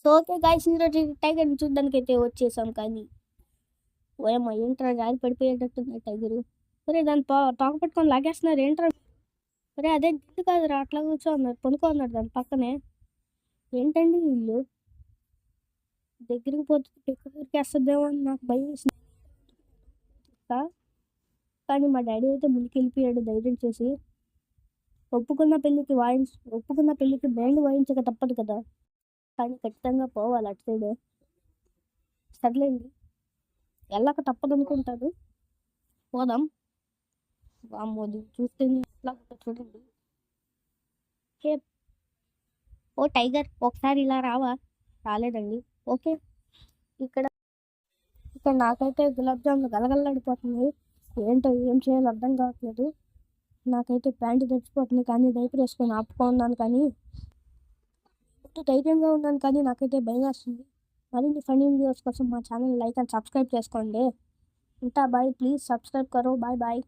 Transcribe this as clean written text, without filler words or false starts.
So okay guys, ఈరోజు టైగర్ని చూడడానికి అయితే వచ్చేసాం. కానీ ఓయమ్మ ఏంట్రా జారి పడిపోయేటట్టుంది టైగరు. ఒరే దాన్ని తోక పట్టుకొని లాగేస్తున్నారు ఏంట్రా. ఒరే అదే జిడ్డు కాదురా, అట్లా కూర్చోన్నారు పనుకోన్నారు దాని పక్కనే. ఏంటండి వీళ్ళు, దగ్గరికి పోతే పిక్క ఊరికేస్తుందేమో అని నాకు భయం వేసింది. కానీ మా డాడీ అయితే ముందుకు వెళ్ళిపోయాడు ధైర్యం చేసి. ఒప్పుకున్న పెళ్ళికి బ్యాండ్ వాయించక తప్పదు కదా. కానీ ఖచ్చితంగా పోవాలి అటు సైడ్. సర్లేండి, వెళ్ళక తప్పదు అనుకుంటారు. పోదాం. వామ్మో చూస్తేనే ఎట్లా ఉంటుందో చూడండి. హే ఓ టైగర్, ఒకసారి ఇలా రావా. రాలేదండి. ఓకే. ఇక్కడ ఇక్కడ నాకైతే గులాబ్ జాములు గలగలలాడిపోతుంది. ఏంటో ఏం చేయాలో అర్థం కావట్లేదు. నాకైతే ప్యాంటు తెచ్చిపోతుంది కానీ డైపర్ వేసుకొని ఆపుకున్నాను. కానీ ధైర్యంగా ఉన్నాను కానీ నాకైతే భయం వేస్తుంది. మరిన్ని ఫన్నీ వీడియోస్ కోసం మా ఛానల్ లైక్ అండ్ సబ్స్క్రైబ్ చేసుకోండి. ఉంటా బాయ్, ప్లీజ్ సబ్స్క్రైబ్ కరో. Bye bye.